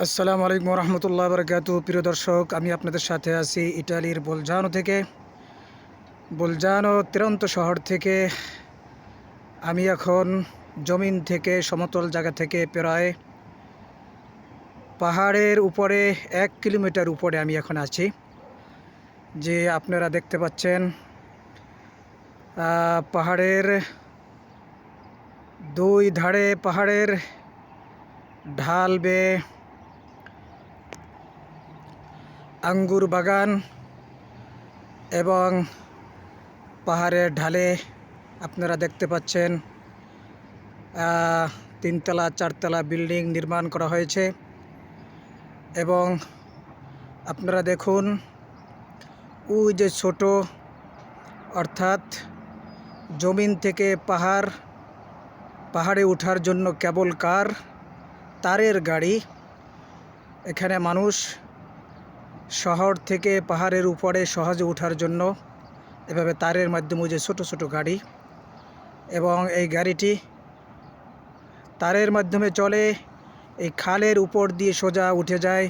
আসসালামু আলাইকুম রহমতুল্লাহ বরকাতু। প্রিয় দর্শক, আমি আপনাদের সাথে আছি ইটালির বোলজানো থেকে। বোলজানো তিরন্ত শহর থেকে আমি এখন জমিন থেকে, সমতল জায়গা থেকে প্রায় পাহাড়ের উপরে 1 কিলোমিটার উপরে আমি এখন আছি। যে আপনারা দেখতে পাচ্ছেন পাহাড়ের দুই ধারে পাহাড়ের ঢাল বেয়ে আঙ্গুর বাগান এবং পাহাড়ের ঢালে আপনারা দেখতে পাচ্ছেন তিনতলা চারতলা বিল্ডিং নির্মাণ করা হয়েছে। এবং আপনারা দেখুন ওই যে ছোট, অর্থাৎ জমিন থেকে পাহাড়ে ওঠার জন্য কেবল কার, তারের গাড়ি। এখানে মানুষ শহর থেকে পাহাড়ের উপরে সহজে ওঠার জন্য এভাবে তারের মাধ্যমে যে ছোট ছোট গাড়ি, এবং এই গাড়িটি তারের মাধ্যমে চলে, এই খালের উপর দিয়ে সোজা উঠে যায়।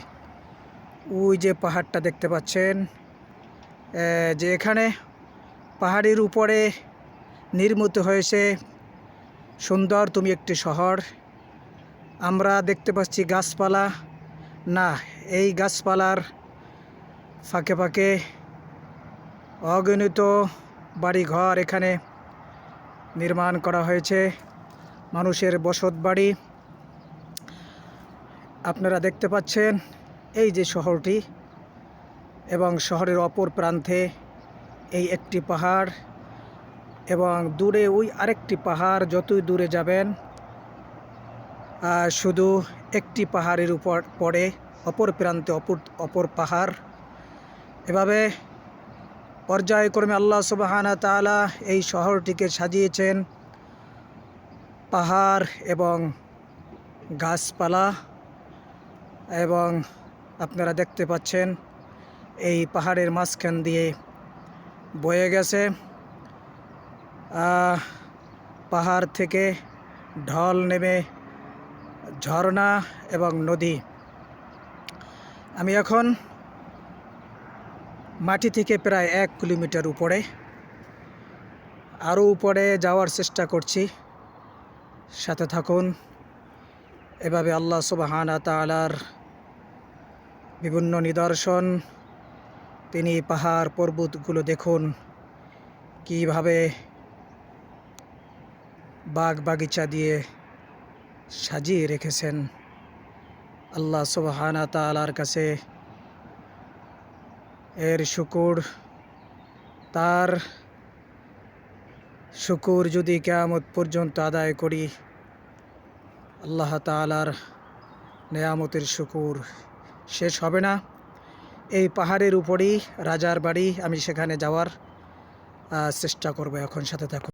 ওই যে পাহাড়টা দেখতে পাচ্ছেন, যে এখানে পাহাড়ের উপরে নির্মিত হয়েছে সুন্দর তুমি একটি শহর। আমরা দেখতে পাচ্ছি গাছপালা, না, এই গাছপালার ফাঁকে ফাঁকে অগণিত বাড়িঘর এখানে নির্মাণ করা হয়েছে, মানুষের বসত বাড়ি। আপনারা দেখতে পাচ্ছেন এই যে শহরটি, এবং শহরের অপর প্রান্তে এই একটি পাহাড়, এবং দূরে ওই আরেকটি পাহাড়। যতই দূরে যাবেন শুধু একটি পাহাড়ের উপর পড়ে, অপর প্রান্তে অপর পাহাড়। এভাবে পর্যায়ক্রমে আল্লাহ সুবহানাহু ওয়া তাআলা এই শহরটিকে সাজিয়েছেন পাহাড় এবং গাছপালা। এবং আপনারা দেখতে পাচ্ছেন এই পাহাড়ের মাঝখান দিয়ে বয়ে গেছে পাহাড় থেকে ঢল নেমে ঝর্ণা এবং নদী। আমি এখন মাটি থেকে প্রায় 1 কিলোমিটার উপরে, আরও উপরে যাওয়ার চেষ্টা করছি। সাথে থাকুন। এভাবে আল্লাহ সুবহানাহু ওয়া তাআলার বিভিন্ন নিদর্শন, তিনি পাহাড় পর্বতগুলো দেখুন কিভাবে বাগ বাগিচা দিয়ে সাজিয়ে রেখেছেন। আল্লাহ সুবহানাহু ওয়া তাআলার কাছে এর শুকর, তার শুকর যদি কিয়ামত পর্যন্ত আদায় করি, আল্লাহ তাআলার নেয়ামতের শুকর শেষ হবে না। এই পাহাড়ের উপরেই রাজার বাড়ি, আমি সেখানে যাওয়ার চেষ্টা করব। এখন সাথে থাকুন।